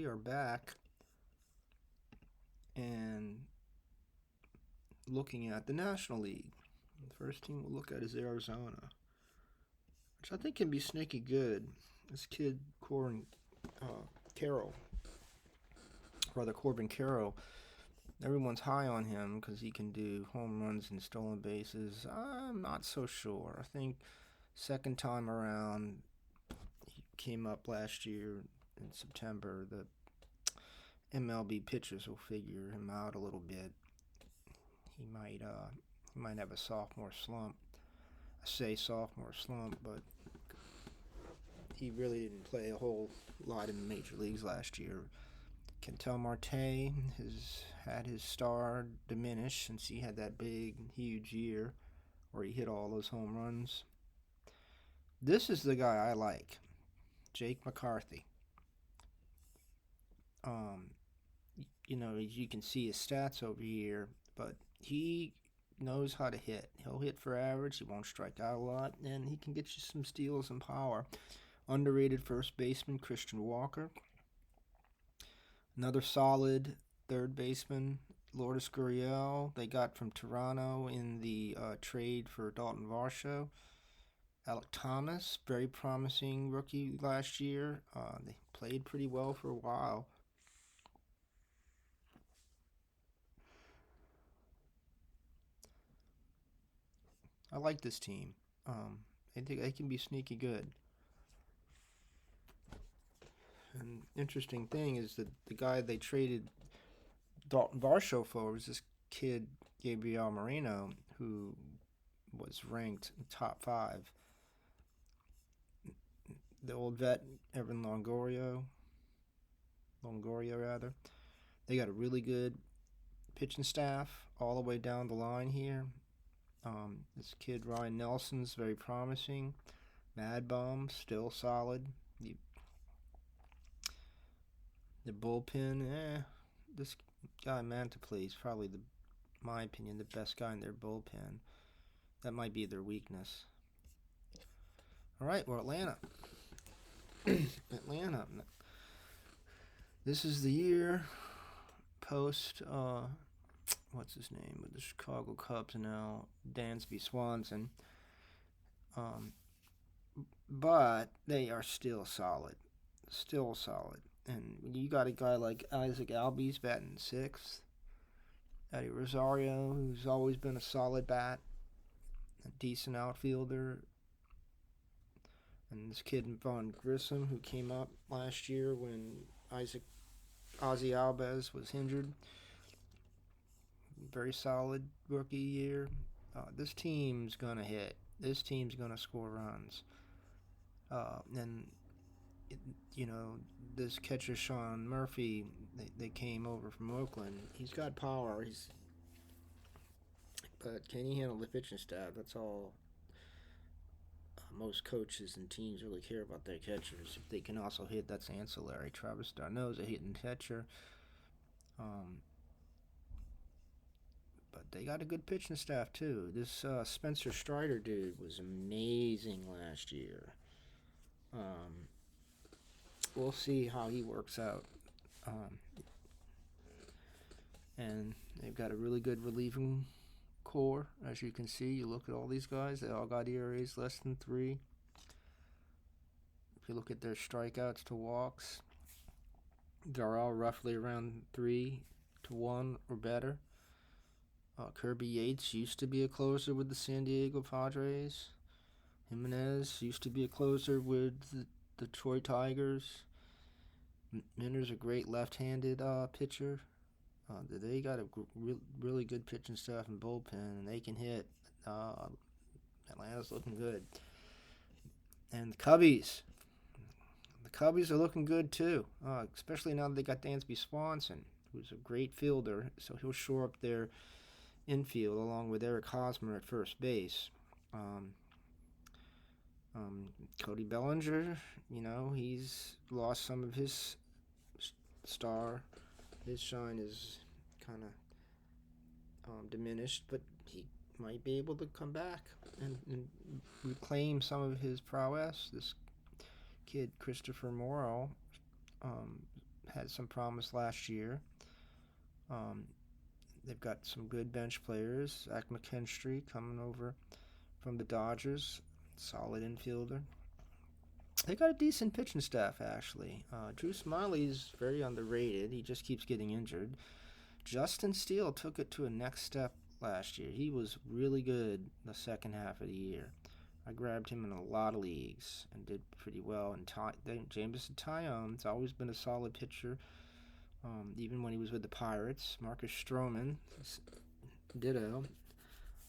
we are back and looking at the National League. The first team we'll look at is Arizona, which I think can be sneaky good. This kid, Carroll, Corbin Carroll, everyone's high on him because he can do home runs and stolen bases. I'm not so sure. I think second time around, he came up last year in September. The MLB pitchers will figure him out a little bit. He might have a sophomore slump. I say sophomore slump, but he really didn't play a whole lot in the major leagues last year. Kentel Marte has had his star diminish since he had that big, huge year where he hit all those home runs. This is the guy I like, Jake McCarthy. Um, as you can see his stats over here, but he knows how to hit. He'll hit for average. He won't strike out a lot, and he can get you some steals and power. Underrated first baseman Christian Walker. Another solid third baseman, Lourdes Gurriel. They got from Toronto in the trade for Dalton Varsho. Alec Thomas, very promising rookie last year. They played pretty well for a while. I like this team. I think they can be sneaky good. And interesting thing is that the guy they traded Dalton Varsho for was this kid Gabriel Moreno, who was ranked top 5. The old vet Evan Longoria rather. They got a really good pitching staff all the way down the line here. This kid Ryan Nelson's very promising. Mad Bum still solid. The bullpen, this guy Mantiply is probably my opinion, the best guy in their bullpen. That might be their weakness. All right, well, Atlanta. Atlanta. This is the year post, what's his name, with the Chicago Cubs now, Dansby Swanson. But they are still solid. And you got a guy like Isaac Albies batting 6th. Eddie Rosario, who's always been a solid bat, a decent outfielder. And this kid Vaughn Grissom, who came up last year when Ozzy Albies was injured. Very solid rookie year. This team's going to hit. This team's going to score runs. And, this catcher Sean Murphy, they came over from Oakland. He's got power. But can he handle the pitching staff? That's all most coaches and teams really care about their catchers. If they can also hit, that's ancillary. Travis d'Arnaud's a hitting catcher. But they got a good pitching staff, too. This Spencer Strider dude was amazing last year. We'll see how he works out. And they've got a really good relieving core. As you can see, you look at all these guys, they all got ERAs less than 3. If you look at their strikeouts to walks, they're all roughly around 3-1 or better. Kirby Yates used to be a closer with the San Diego Padres. Jimenez used to be a closer with the Detroit Tigers. Minter's a great left-handed pitcher. They got a really good pitching staff and bullpen, and they can hit. Atlanta's looking good. And the Cubbies. The Cubbies are looking good, too, especially now that they got Dansby Swanson, who's a great fielder, so he'll shore up their infield along with Eric Hosmer at first base. Cody Bellinger, he's lost some of his star. His shine is kind of diminished, but he might be able to come back and reclaim some of his prowess. This kid, Christopher Morrow, had some promise last year. They've got some good bench players. Zach McKinstry coming over from the Dodgers, solid infielder. They got a decent pitching staff, actually. Drew Smyly's very underrated. He just keeps getting injured. Justin Steele took it to a next step last year. He was really good the second half of the year. I grabbed him in a lot of leagues and did pretty well. And Jameson Taillon's always been a solid pitcher, even when he was with the Pirates. Marcus Stroman, ditto.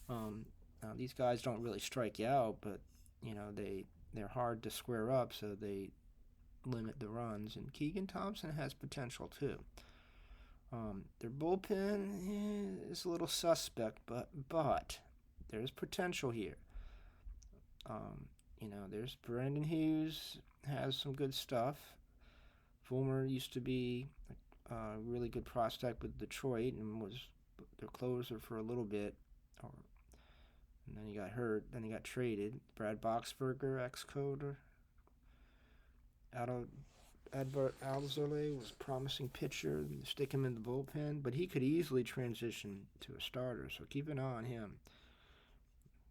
Now these guys don't really strike you out, but they're hard to square up, so they limit the runs. And Keegan Thompson has potential too. Their bullpen is a little suspect, but there's potential here. There's Brandon Hughes has some good stuff. Fulmer used to be a really good prospect with Detroit and was their closer for a little bit, and then he got hurt. Then he got traded. Brad Boxberger, ex-coder. Adbert Alzolay was a promising pitcher. Stick him in the bullpen, but he could easily transition to a starter, so keep an eye on him.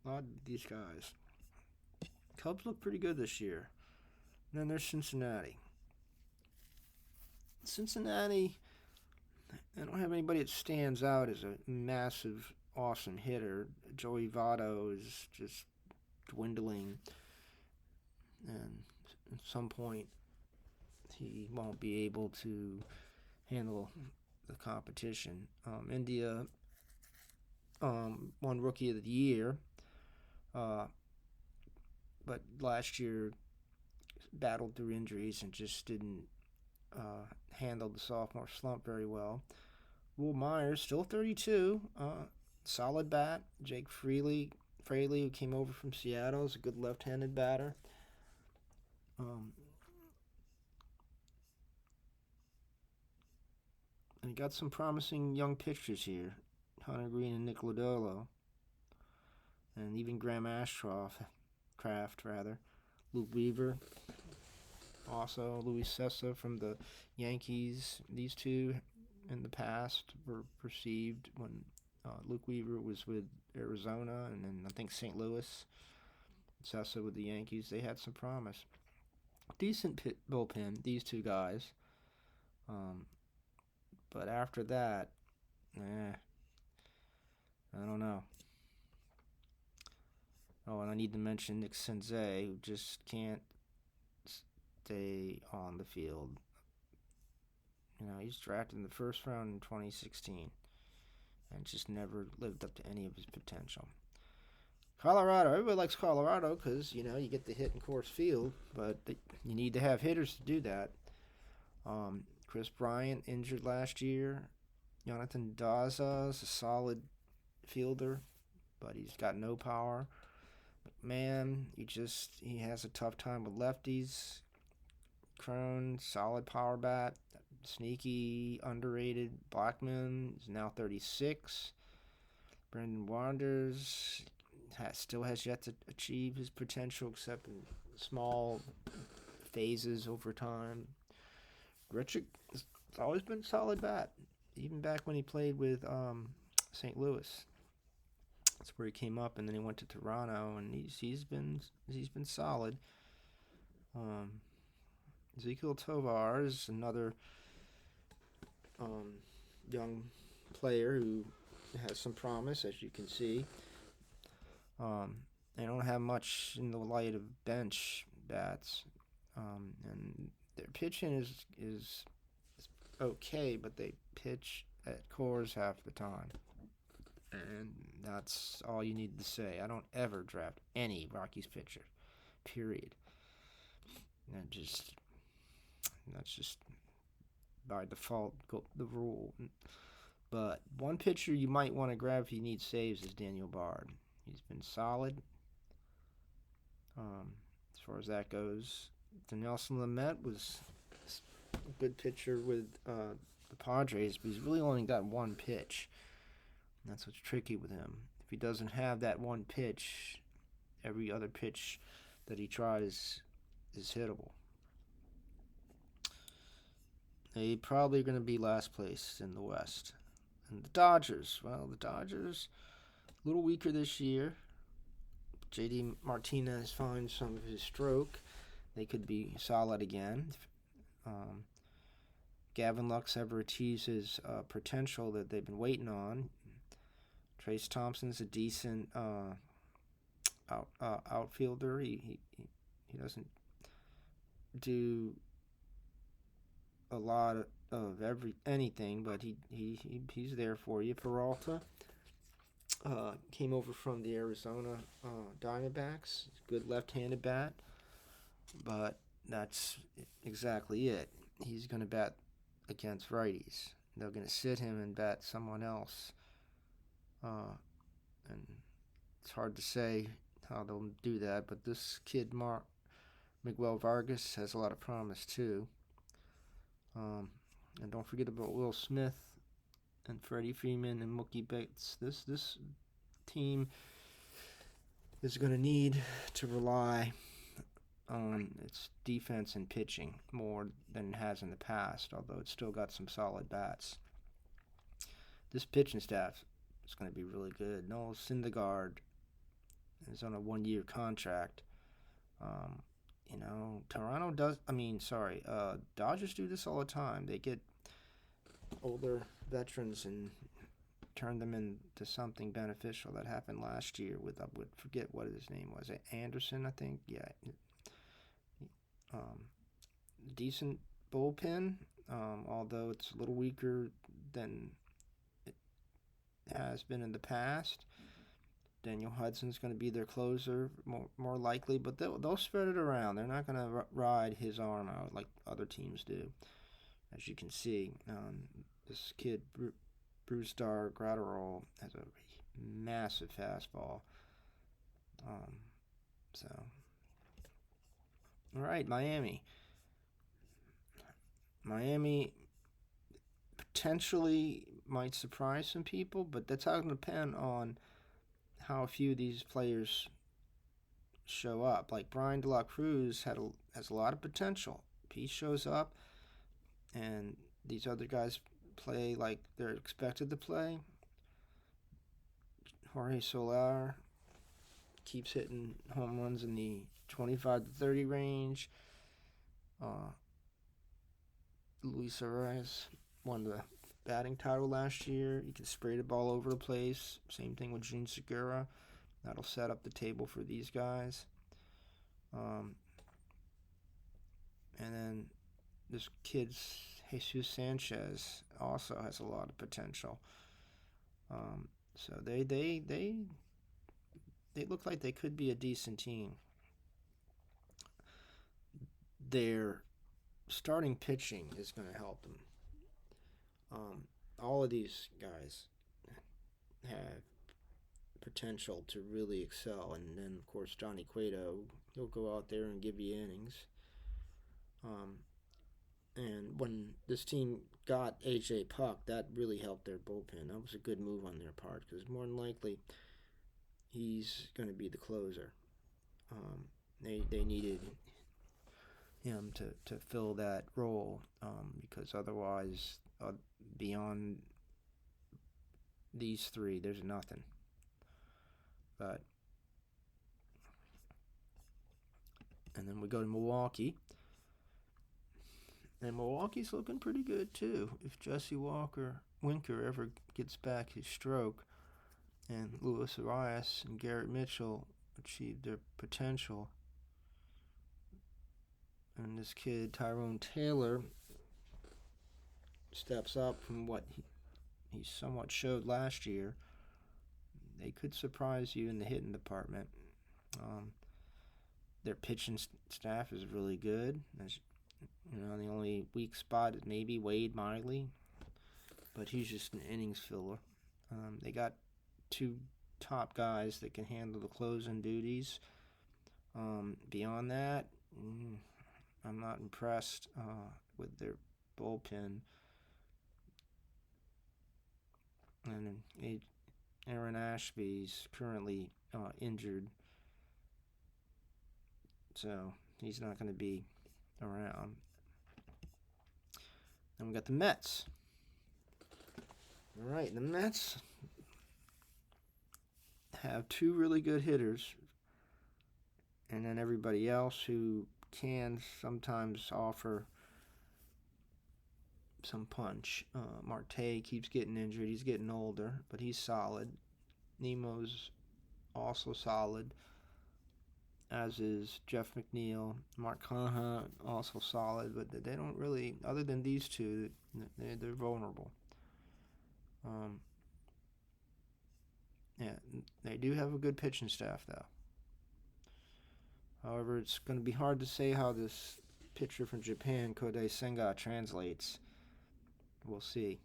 A lot of these guys. Cubs look pretty good this year. And then there's Cincinnati. Cincinnati, I don't have anybody that stands out as a massive, awesome hitter. Joey Votto is just dwindling, and at some point he won't be able to handle the competition. India won Rookie of the Year, but last year battled through injuries and just didn't handle the sophomore slump very well. Will Myers, still 32, solid bat. Jake Fraley, who came over from Seattle, is a good left-handed batter. And got some promising young pitchers here. Hunter Green and Nick Lodolo. And even Graham Ashcraft. Luke Weaver. Also, Luis Sessa from the Yankees. These two in the past were perceived when Luke Weaver was with Arizona and then I think St. Louis. Sessa with the Yankees. They had some promise. Decent bullpen, these two guys. But after that, I don't know. Oh, and I need to mention Nick Sensei, who just can't stay on the field. He's drafted in the first round in 2016 and just never lived up to any of his potential. Colorado, everybody likes Colorado because, you get the hit in Coors Field, but you need to have hitters to do that. Chris Bryant injured last year. Jonathan Daza is a solid fielder, but he's got no power. McMahon, he has a tough time with lefties. Crone, solid power bat. Sneaky, underrated Blackman is now 36. Brendan Wanders still has yet to achieve his potential, except in small phases over time. Grichuk has always been a solid bat, even back when he played with St. Louis. That's where he came up, and then he went to Toronto, and he's been solid. Ezekiel Tovar is another young player who has some promise, as you can see. They don't have much in the light of bench bats, and their pitching is okay, but they pitch at Coors half the time, and that's all you need to say. I don't ever draft any Rockies pitcher, period. And that's just by default the rule. But one pitcher you might want to grab if you need saves is Daniel Bard. He's been solid as far as that goes. Nelson Lamet was a good pitcher with the Padres, but he's really only got one pitch. And that's what's tricky with him. If he doesn't have that one pitch, every other pitch that he tries is hittable. They probably going to be last place in the West. And the Dodgers, well, the Dodgers a little weaker this year. JD Martinez finds some of his stroke. They could be solid again. Um, Gavin Lux ever achieves his potential that they've been waiting on. Trace Thompson's a decent outfielder. He doesn't do a lot of anything, but he's there for you. Peralta came over from the Arizona Diamondbacks. Good left-handed bat, but that's exactly it. He's going to bat against righties. They're going to sit him and bat someone else. And it's hard to say how they'll do that, but this kid, Miguel Vargas, has a lot of promise too. And don't forget about Will Smith and Freddie Freeman and Mookie Betts. This team is going to need to rely on its defense and pitching more than it has in the past, although it's still got some solid bats. This pitching staff is going to be really good. Noel Syndergaard is on a 1-year contract. Dodgers do this all the time. They get older veterans and turn them into something beneficial. That happened last year with, I would forget what his name was. Anderson, I think. Yeah. Decent bullpen, although it's a little weaker than it has been in the past. Daniel Hudson's going to be their closer, more likely, but they'll spread it around. They're not going to ride his arm out like other teams do, as you can see. This kid, Brusdar Graterol, has a massive fastball. All right, Miami. Miami potentially might surprise some people, but that's going to depend on how a few of these players show up. Like Brian De La Cruz has a lot of potential. If he shows up and these other guys play like they're expected to play, Jorge Soler keeps hitting home runs in the 25 to 30 range. Luis Arias won the batting title last year. He can spray the ball over the place. Same thing with Gene Segura. That'll set up the table for these guys. And then this kid, Jesus Sanchez, also has a lot of potential. So they look like they could be a decent team. Their starting pitching is going to help them. All of these guys have potential to really excel, and then of course Johnny Cueto, he'll go out there and give you innings. And when this team got AJ Puck, that really helped their bullpen. That was a good move on their part, because more than likely he's going to be the closer. They needed him to fill that role, because otherwise, beyond these three, there's nothing. And then we go to Milwaukee. And Milwaukee's looking pretty good too. If Jesse Winker ever gets back his stroke, and Luis Arias and Garrett Mitchell achieve their potential, and this kid Tyrone Taylor steps up from what he somewhat showed last year, they could surprise you in the hitting department. Their pitching staff is really good. The only weak spot is maybe Wade Miley, but he's just an innings filler. They got two top guys that can handle the closing duties. Beyond that, I'm not impressed with their bullpen. And Aaron Ashby's currently injured, so he's not going to be around. Then we got the Mets. All right, the Mets have two really good hitters, and then everybody else who can sometimes offer some punch. Marte keeps getting injured. He's getting older, but he's solid. Nemo's also solid, as is Jeff McNeil. Mark Conha also solid, but they don't really, other than these two, they're vulnerable. Yeah, they do have a good pitching staff, though. However, it's going to be hard to say how this pitcher from Japan, Kodai Senga, translates. We'll see.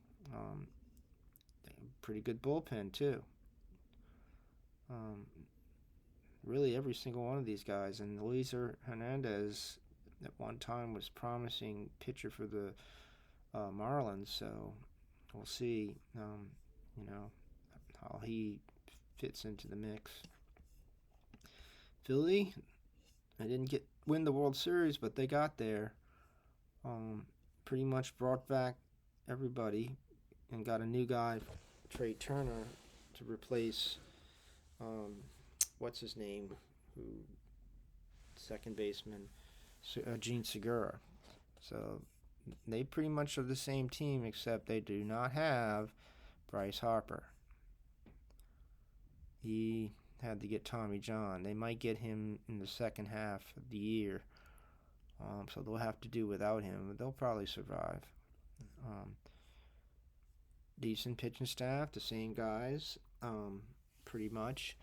Pretty good bullpen, too. Really, every single one of these guys. And Luis Hernandez, at one time, was promising pitcher for the Marlins. So we'll see, how he fits into the mix. Philly, I didn't win the World Series, but they got there. Pretty much brought back everybody and got a new guy, Trey Turner, to replace what's his name, second baseman, Gene Segura. So they pretty much are the same team, except they do not have Bryce Harper. He had to get Tommy John. They might get him in the second half of the year, so they'll have to do without him, but they'll probably survive. Decent pitching staff, the same guys, pretty much.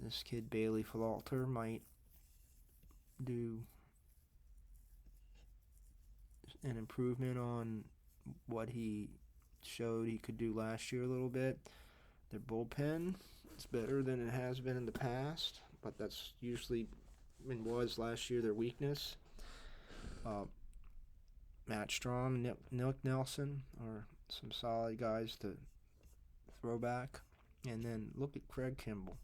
This kid Bailey Falter might do an improvement on what he showed he could do last year a little bit. Their bullpen is better than it has been in the past, but that's usually and was last year their weakness. Matt Strom, Nick Nelson are some solid guys to throw back. And then look at Craig Kimbrell.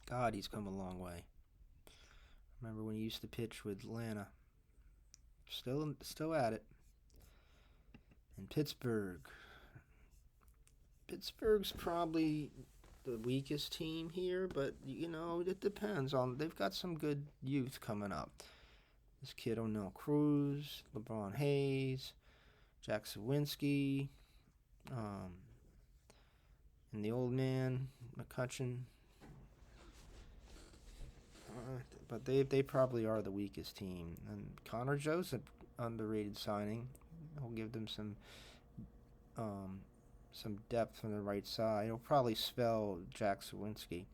God, he's come a long way. Remember when he used to pitch with Atlanta. Still at it. And Pittsburgh's probably the weakest team here, but it depends on. They've got some good youth coming up. This kid O'Neill Cruz, LeBron Hayes, Jack Sawinski, and the old man McCutcheon. But they probably are the weakest team. And Connor Joseph, underrated signing. He'll give them some depth on the right side. He'll probably spell Jack Sawinski.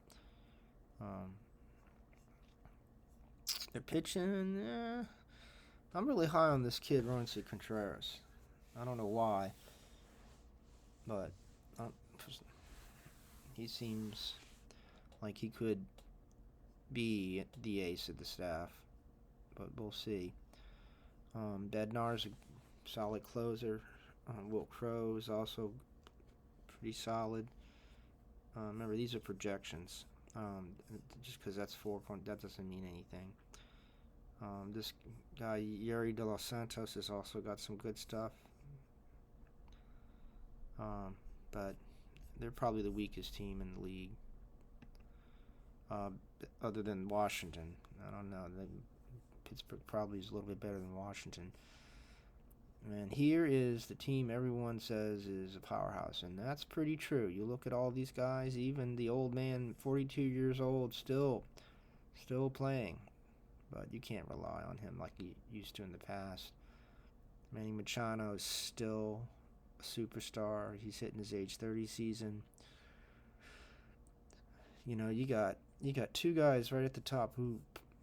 They're pitching. I'm really high on this kid, Roansy Contreras. I don't know why, but he seems like he could be the ace of the staff, but we'll see. Bednar's a solid closer. Wilt Crow is also pretty solid. Remember, these are projections. Just because that's 4 point, that doesn't mean anything. This guy, Yuri De Los Santos, has also got some good stuff. But they're probably the weakest team in the league. Other than Washington. I don't know. Pittsburgh probably is a little bit better than Washington. And here is the team everyone says is a powerhouse, and that's pretty true. You look at all these guys, even the old man, 42 years old, still playing. But you can't rely on him like you used to in the past. Manny Machado is still a superstar. He's hitting his age 30 season. You got two guys right at the top who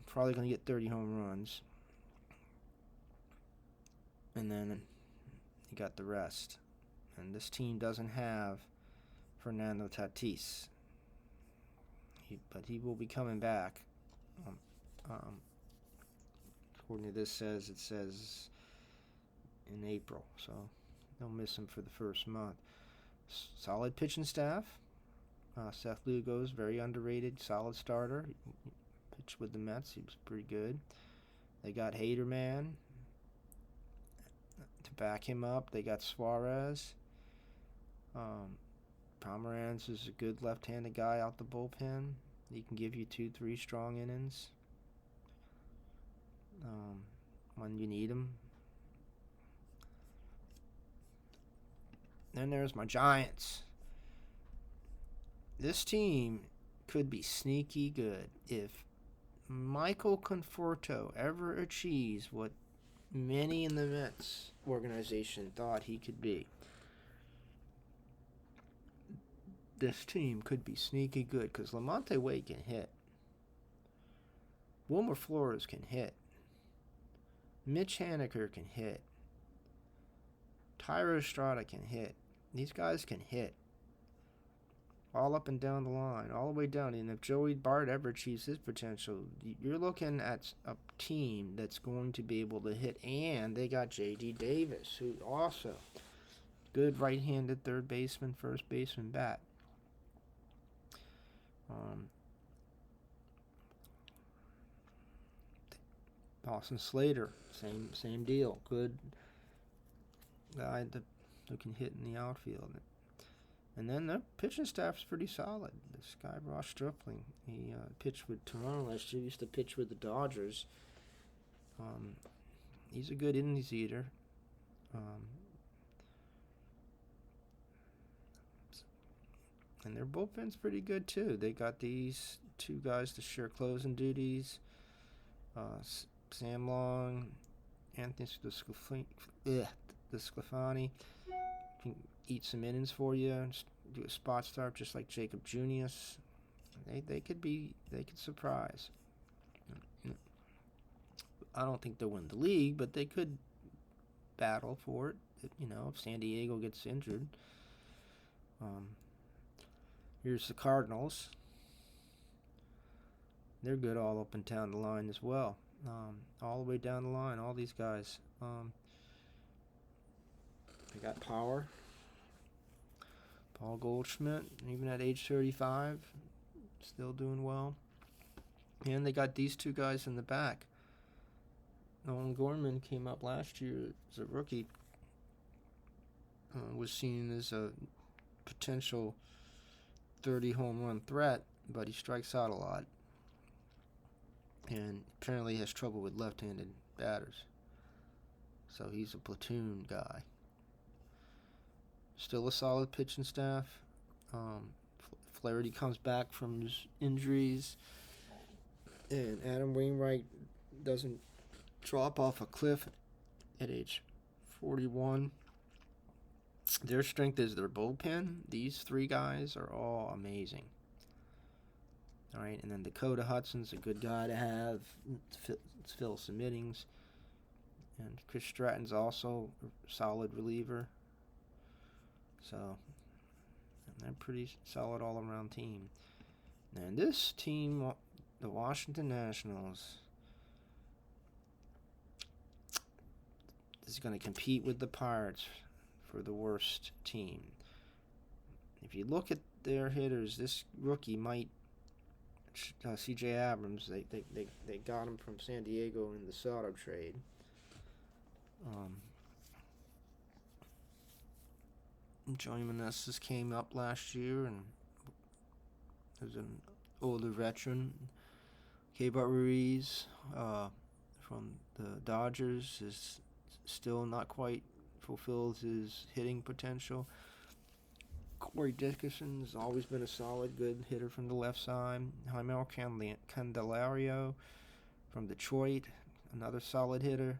probably going to get 30 home runs. And then you got the rest. And this team doesn't have Fernando Tatis. But he will be coming back. According to this, it says in April. So they'll miss him for the first month. Solid pitching staff. Seth Lugo's very underrated, solid starter. He pitched with the Mets. He was pretty good. They got Haderman back him up. They got Suarez. Pomeranz is a good left-handed guy out the bullpen. He can give you 2-3 strong innings when you need him. Then there's my Giants. This team could be sneaky good if Michael Conforto ever achieves what many in the Mets organization thought he could be. This team could be sneaky good because Lamonte Wade can hit. Wilmer Flores can hit. Mitch Haniger can hit. Tyro Estrada can hit. These guys can hit. All up and down the line, all the way down. And if Joey Bart ever achieves his potential, you're looking at a team that's going to be able to hit. And they got J.D. Davis, who also good right-handed third baseman, first baseman bat. Dawson Slater, same deal. Good guy who can hit in the outfield. And then the pitching staff's pretty solid. This guy, Ross Stripling, he pitched with Toronto last year. He used to pitch with the Dodgers. He's a good innings eater. And their bullpen's pretty good, too. They got these two guys to share closing duties. Sam Long, Anthony DeSclafani can eat some innings for you. Just do a spot start just like Jacob Junius. They could surprise. I don't think they'll win the league, but they could battle for it. If San Diego gets injured. Here's the Cardinals. They're good all up and down the line as well. All the way down the line, all these guys. They got power. Paul Goldschmidt, even at age 35, still doing well. And they got these two guys in the back. Nolan Gorman came up last year as a rookie. Was seen as a potential 30 home run threat, but he strikes out a lot. And apparently has trouble with left-handed batters. So he's a platoon guy. Still a solid pitching staff. Flaherty comes back from his injuries. And Adam Wainwright doesn't drop off a cliff at age 41. Their strength is their bullpen. These three guys are all amazing. All right, and then Dakota Hudson's a good guy to have. Fill some innings. And Chris Stratton's also a solid reliever. So, they're a pretty solid all-around team. And this team, the Washington Nationals, is going to compete with the Pirates for the worst team. If you look at their hitters, this rookie might, C.J. Abrams, they got him from San Diego in the Soto trade. Joey Meneses came up last year and was an older veteran. Keibert Ruiz from the Dodgers is still not quite fulfilled his hitting potential. Corey Dickerson has always been a solid, good hitter from the left side. Jaime Candelario from Detroit, another solid hitter.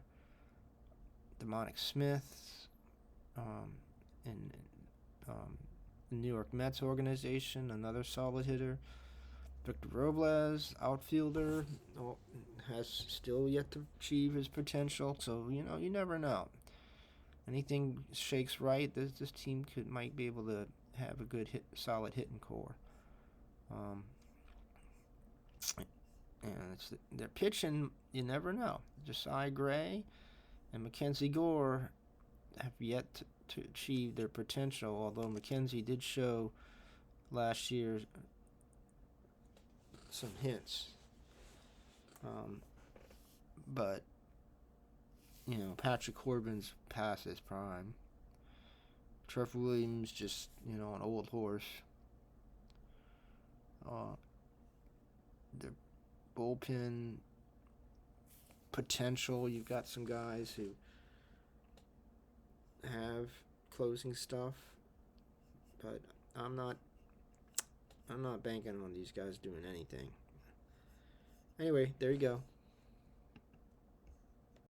Demonic Smith in the New York Mets organization, another solid hitter. Victor Robles, outfielder, has still yet to achieve his potential. So, you never know. Anything shakes right, this team might be able to have a good solid hitting core. And their pitching, you never know. Josiah Gray and Mackenzie Gore have yet to achieve their potential, although Mackenzie did show last year some hints. But Patrick Corbin's past his prime. Trevor Williams just, an old horse. The bullpen potential, you've got some guys who have closing stuff, but I'm not banking on these guys doing anything. Anyway, there you go.